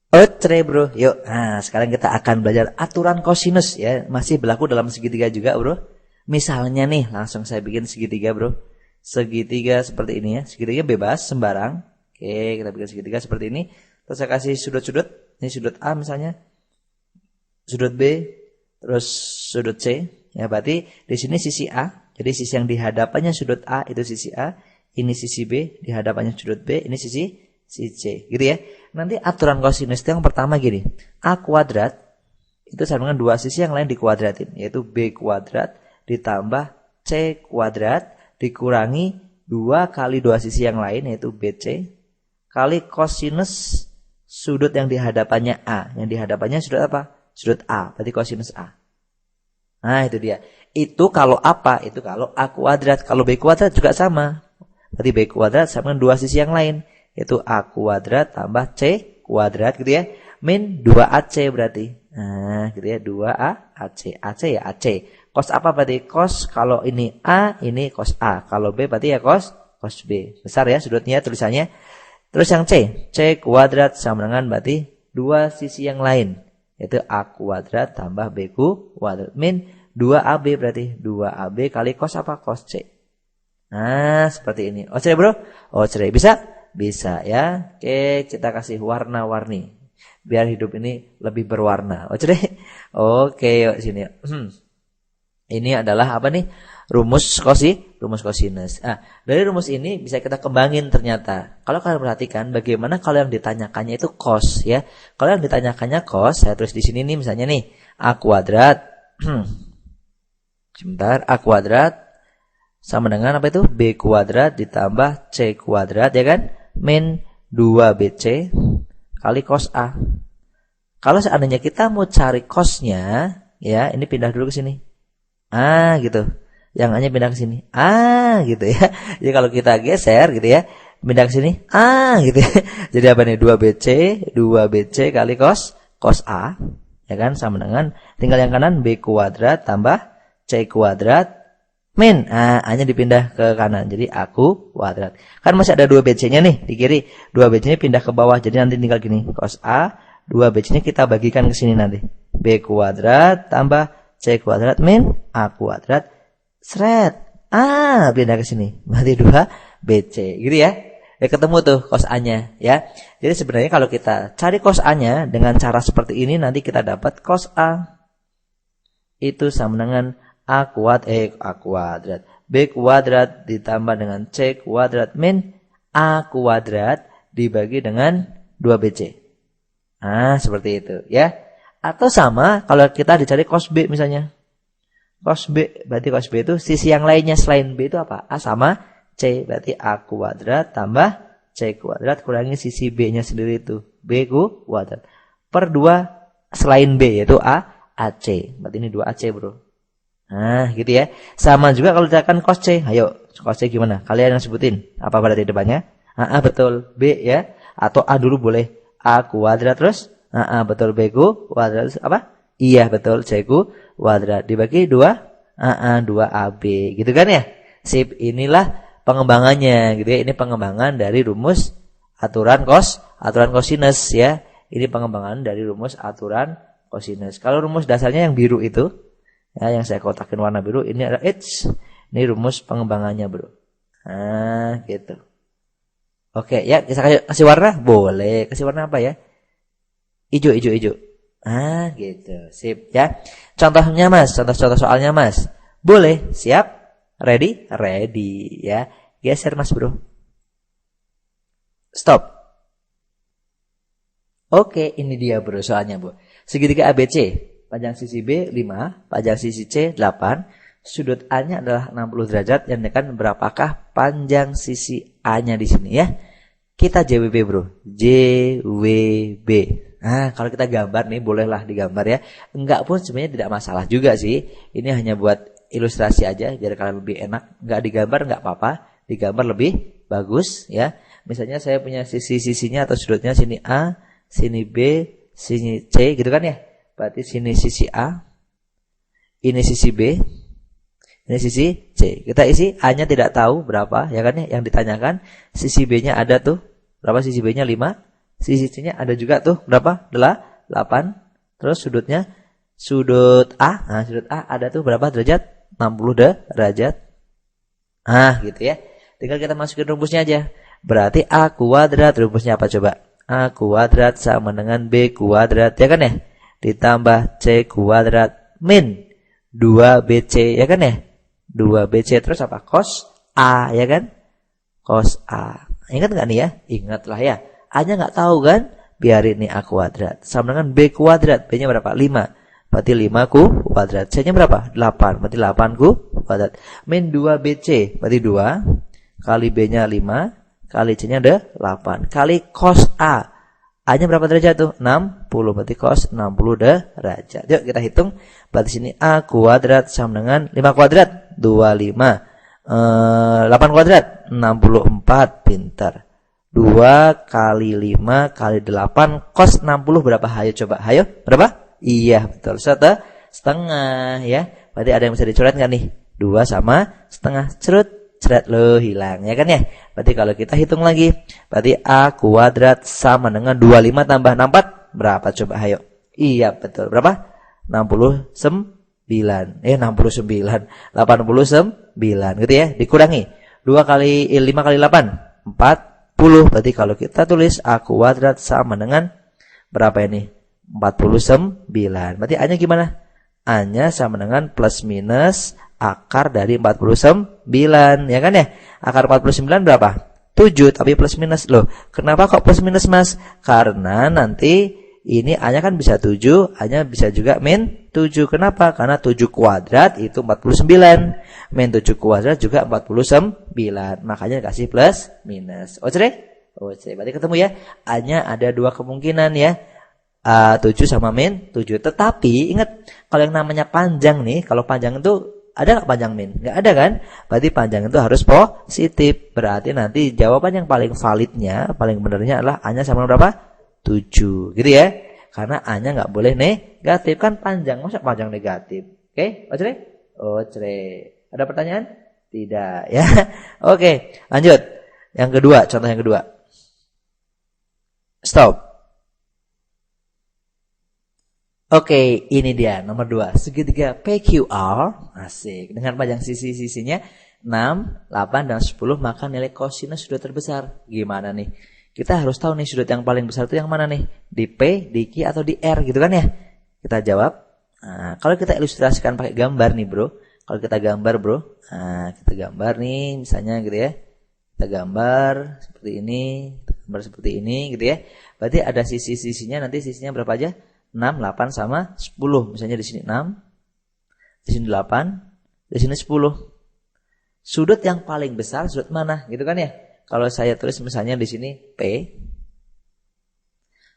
Oke bro, yuk. Nah, sekarang kita akan belajar aturan kosinus ya. Masih berlaku dalam segitiga juga bro. Misalnya nih, langsung saya bikin segitiga bro. Segitiga seperti ini ya. Segitiga bebas, sembarang. Oke, kita bikin segitiga seperti ini. Terus saya kasih sudut-sudut. Ini sudut A misalnya. Sudut B. Terus sudut C. Ya, berarti di sini sisi A. Jadi sisi yang dihadapannya sudut A itu sisi A. Ini sisi B, dihadapannya sudut B. Ini sisi C. Gitu ya. Nanti aturan kosinus itu yang pertama gini. A kuadrat itu sama dengan dua sisi yang lain dikuadratin. Yaitu B kuadrat ditambah C kuadrat dikurangi 2 kali 2 sisi yang lain yaitu BC. Kali kosinus sudut yang dihadapannya A. Yang dihadapannya sudut apa? Sudut A. Berarti kosinus A. Nah itu dia. Itu kalau apa? Itu kalau A kuadrat. Kalau B kuadrat juga sama. Berarti B kuadrat sama dengan dua sisi yang lain. Yaitu A kuadrat tambah C kuadrat gitu ya. Min 2AC berarti. Nah gitu ya. 2AC. AC ya AC. Cos apa berarti? Cos kalau ini A, ini cos A. Kalau B berarti ya cos B. Besar ya sudutnya tulisannya. Terus yang C. C kuadrat sama dengan berarti dua sisi yang lain. Yaitu A kuadrat tambah B kuadrat. Min 2AB berarti. 2AB kali cos apa? Cos C. Nah seperti ini. Oke bro? Oke bisa? Bisa ya. Oke, kita kasih warna-warni biar hidup ini lebih berwarna. Oke deh. Oke, yuk sini. Ini adalah apa nih? Rumus kosinus. Ah, dari rumus ini bisa kita kembangin ternyata. Kalau kalian perhatikan bagaimana kalau yang ditanyakannya itu cos ya. Kalau yang ditanyakannya cos, saya tulis di sini nih misalnya nih A kuadrat. Sebentar, A kuadrat sama dengan apa itu? B kuadrat ditambah C kuadrat ya kan? Min 2BC kali cos A. Kalau seandainya kita mau cari cosnya, ya ini pindah dulu ke sini. Gitu. Yang A-nya pindah ke sini. Gitu ya. Jadi kalau kita geser gitu ya, pindah ke sini. Gitu ya. Jadi apa nih? 2BC kali cos A. Ya kan? Sama dengan tinggal yang kanan B kuadrat tambah C kuadrat min A-nya dipindah ke kanan. Jadi A kuadrat. Kan masih ada 2BC-nya nih di kiri. 2BC-nya pindah ke bawah. Jadi nanti tinggal gini. Cos A, 2BC-nya kita bagikan ke sini nanti. B kuadrat tambah C kuadrat min A kuadrat. Seret. Pindah ke sini. Berarti 2BC. Gitu ya. Ya ketemu tuh cos A-nya ya. Jadi sebenarnya kalau kita cari cos A-nya dengan cara seperti ini nanti kita dapat cos A itu sama dengan A kuadrat. B kuadrat ditambah dengan C kuadrat min A kuadrat dibagi dengan 2BC. Seperti itu ya. Atau sama kalau kita dicari cos B misalnya. Cos B, berarti cos B itu sisi yang lainnya selain B itu apa? A sama C, berarti A kuadrat tambah C kuadrat kurangi sisi B-nya sendiri itu. B kuadrat. Per 2 selain B yaitu AC. Berarti ini 2AC bro. Gitu ya. Sama juga kalau dikatakan cos C. Ayo, cos C gimana? Kalian yang sebutin. Apa berarti depannya? Betul. B ya. Atau A dulu boleh. A kuadrat terus. Betul. B kuadrat terus apa? Iya, betul. C kuadrat. Dibagi 2AB. Gitu kan ya? Sip. Inilah pengembangannya. Gitu ya. Ini pengembangan dari rumus aturan kosinus ya. Ini pengembangan dari rumus aturan kosinus. Kalau rumus dasarnya yang biru itu. Ya, yang saya kotakin warna biru ini ada H. Ini rumus pengembangannya, bro. Gitu. Oke, ya kita kasih warna, boleh. Kasih warna apa ya? Hijau. Gitu. Sip ya. Contohnya Mas, contoh soalnya Mas. Boleh, siap? Ready ya. Geser Mas, bro. Stop. Oke, ini dia bro soalnya, Bu. Segitiga ABC. Panjang sisi B 5, panjang sisi C 8, sudut A-nya adalah 60 derajat. Yang kan berapakah panjang sisi A-nya di sini ya? Kita JWB bro, JWB. Kalau kita gambar nih, bolehlah digambar ya. Enggak pun sebenarnya tidak masalah juga sih. Ini hanya buat ilustrasi aja, biar kalian lebih enak. Enggak digambar enggak apa-apa, digambar lebih bagus ya. Misalnya saya punya sisi-sisinya atau sudutnya sini A, sini B, sini C gitu kan ya. Berarti sini sisi A, ini sisi B, ini sisi C. Kita isi A-nya tidak tahu berapa, ya kan ya? Yang ditanyakan sisi B-nya ada tuh. Berapa sisi B-nya? 5. Sisi-sisinya ada juga tuh berapa? 8. Terus sudut A. Nah, sudut A ada tuh berapa derajat? 60 derajat. Nah, gitu ya. Tinggal kita masukin rumusnya aja. Berarti A kuadrat, rumusnya apa coba? A kuadrat sama dengan B kuadrat, ya kan ya? Ditambah C kuadrat min 2BC, ya kan ya? 2BC terus apa? Cos A, ya kan? Cos A. Ingat nggak nih ya? Ingat lah ya. A-nya nggak tahu kan? Biarin nih A kuadrat. Sama dengan B kuadrat. B-nya berapa? 5. Berarti 5 kuadrat. C-nya berapa? 8. Berarti 8 kuadrat. Min 2BC. Berarti 2. Kali B-nya 5. Kali C-nya ada 8. Kali cos A. A-nya berapa derajat tuh? 60. Berarti cos 60 derajat. Yuk kita hitung. Berarti sini A kuadrat sama dengan 5 kuadrat. 25. 8 kuadrat. 64. Pintar. 2 kali 5 kali 8 cos 60 berapa? Hayo coba. Hayo. Berapa? Iya, betul. Setengah ya. Berarti ada yang bisa dicoret nggak nih? 2 sama setengah. Ceret lo hilang ya kan ya. Berarti kalau kita hitung lagi, berarti A kuadrat sama dengan 25 tambah 64 berapa coba? Hayo. Iya, betul. Berapa? 69. 69. 89 gitu ya. Dikurangi 2 kali 5 kali 8 40. Berarti kalau kita tulis A kuadrat sama dengan berapa ini? 49. Berarti A-nya gimana? A-nya sama dengan plus minus akar dari 49. Ya kan ya? Akar 49 berapa? 7. Tapi plus minus. Loh, kenapa kok plus minus, Mas? Karena nanti ini A-nya kan bisa 7. A-nya bisa juga min 7. Kenapa? Karena 7 kuadrat itu 49. Min 7 kuadrat juga 49. Makanya dikasih plus minus. Oke? Oke. Berarti ketemu ya. A-nya ada 2 kemungkinan ya. 7 sama min 7. Tetapi ingat, kalau yang namanya panjang nih, kalau panjang itu ada nggak panjang min? Nggak ada kan? Berarti panjang itu harus positif. Berarti nanti jawaban yang paling validnya, paling benernya adalah A-nya sama berapa? 7. Gitu ya. Karena A-nya nggak boleh negatif. Kan panjang, masa panjang negatif? Oke? Oke? Oke. Ada pertanyaan? Tidak ya. Oke, lanjut. Yang kedua, contoh yang kedua. Stop. Oke, ini dia nomor 2. Segitiga PQR, asik. Dengan panjang sisi-sisinya 6, 8, dan 10, maka nilai kosinus sudut terbesar. Gimana nih? Kita harus tahu nih sudut yang paling besar itu yang mana nih? Di P, di Q, atau di R gitu kan ya? Kita jawab. Nah, kalau kita ilustrasikan pakai gambar nih bro. Kalau kita gambar bro. Nah, kita gambar nih misalnya gitu ya. Kita gambar seperti ini. Gambar seperti ini gitu ya. Berarti ada sisi-sisinya, nanti sisinya berapa aja? 6, 8, sama 10. Misalnya di sini 6, di sini 8, di sini 10. Sudut yang paling besar sudut mana? Gitu kan ya? Kalau saya tulis misalnya di sini P,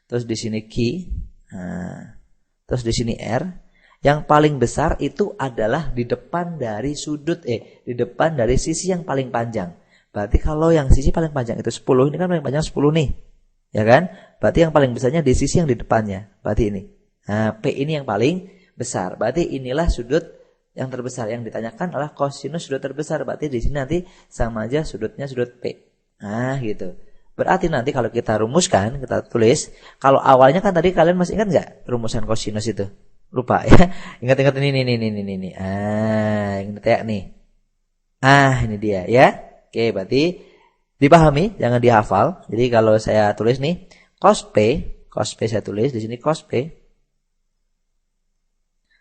terus di sini Q, nah, terus di sini R. Yang paling besar itu adalah di depan dari di depan dari sisi yang paling panjang. Berarti kalau yang sisi paling panjang itu 10, ini kan paling panjang 10 nih. Ya kan? Berarti yang paling besarnya di sisi yang di depannya. Berarti ini. Nah, P ini yang paling besar. Berarti inilah sudut yang terbesar. Yang ditanyakan adalah kosinus sudut terbesar. Berarti di sini nanti sama aja sudutnya sudut P. Nah, gitu. Berarti nanti kalau kita rumuskan, kita tulis. Kalau awalnya kan tadi kalian masih ingat nggak rumusan kosinus itu? Lupa ya. Ingat-ingat ini. Ingat ya nih. Ini dia ya. Oke, berarti dipahami, jangan dihafal. Jadi kalau saya tulis nih cos P saya tulis di sini cos P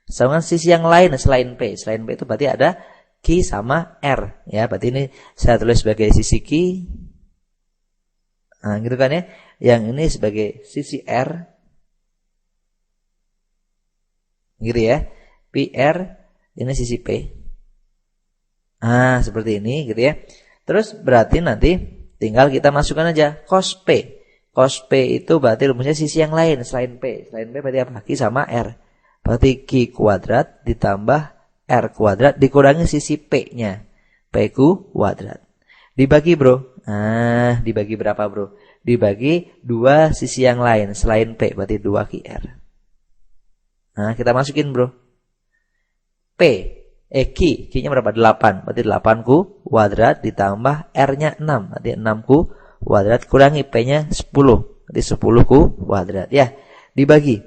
sama sisi yang lain selain P. Selain P itu berarti ada Q sama R ya. Berarti ini saya tulis sebagai sisi Q. Nah, gitu kan ya. Yang ini sebagai sisi R. Gitu ya. PR ini sisi P. Seperti ini gitu ya. Terus berarti nanti tinggal kita masukkan aja cos P. Cos P itu berarti rumusnya sisi yang lain selain P. Selain P berarti apa? Q sama R. Berarti Q kuadrat ditambah R kuadrat dikurangi sisi P-nya. P kuadrat. Dibagi bro. Dibagi berapa bro? Dibagi 2 sisi yang lain selain P. Berarti 2 QR. Kita masukin bro. Q-nya berapa? 8. Berarti 8 kuadrat ditambah R-nya 6. Berarti 6 kuadrat kurangi P-nya 10. Berarti 10 kuadrat. Ya, dibagi.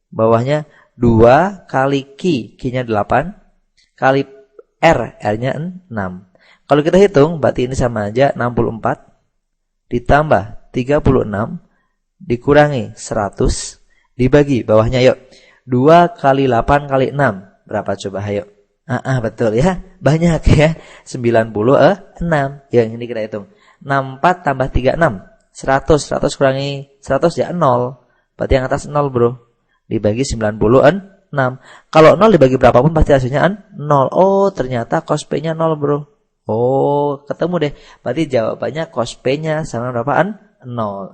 Bawahnya 2 kali Q-nya 8. Kali R-nya 6. Kalau kita hitung, berarti ini sama aja 64. Ditambah 36. Dikurangi 100. Dibagi. Bawahnya yuk. 2 kali 8 kali 6. Berapa coba? Ayo. Betul ya. Banyak ya. 96. Yang ini kita hitung. 64 tambah 36. 100. 100 kurangi 100 ya 0. Berarti yang atas 0 bro. Dibagi 96. Kalau 0 dibagi berapapun pasti hasilnya 0. Oh ternyata cos P-nya 0 bro. Oh ketemu deh. Berarti jawabannya cos P-nya sama berapaan? 0.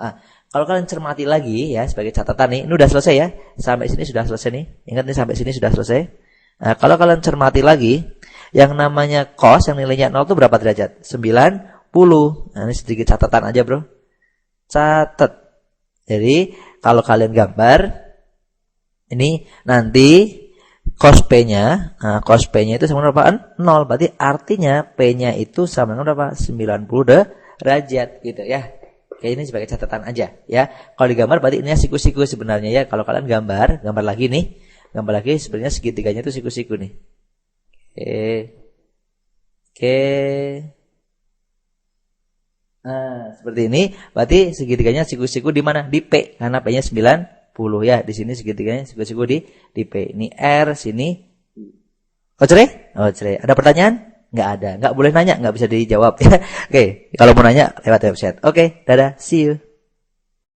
Kalau kalian cermati lagi ya sebagai catatan nih. Ini udah selesai ya. Sampai sini sudah selesai nih. Ingat nih sampai sini sudah selesai. Nah, kalau kalian cermati lagi. Yang namanya cos yang nilainya 0 itu berapa derajat? 90. Nah ini sedikit catatan aja bro. Catat. Jadi kalau kalian gambar. Ini nanti cos P-nya. Nah cos P-nya itu sama berapaan? 0. Berarti artinya P-nya itu sama dengan berapa? 90 derajat gitu ya. Oke ini sebagai catatan aja ya. Kalau digambar berarti ini siku-siku sebenarnya ya. Kalau kalian gambar lagi nih. Gambar lagi sebenarnya segitiganya itu siku-siku nih. Oke. Nah, seperti ini berarti segitiganya siku-siku di mana? Di P karena P-nya 90 ya. Di sini segitiganya siku-siku di P. Ini R sini. Oh, cerai? Oh, cerai. Ada pertanyaan? Nggak ada. Nggak boleh nanya, nggak bisa dijawab ya. Oke, kalau mau nanya lewat website. Oke, dadah, see you.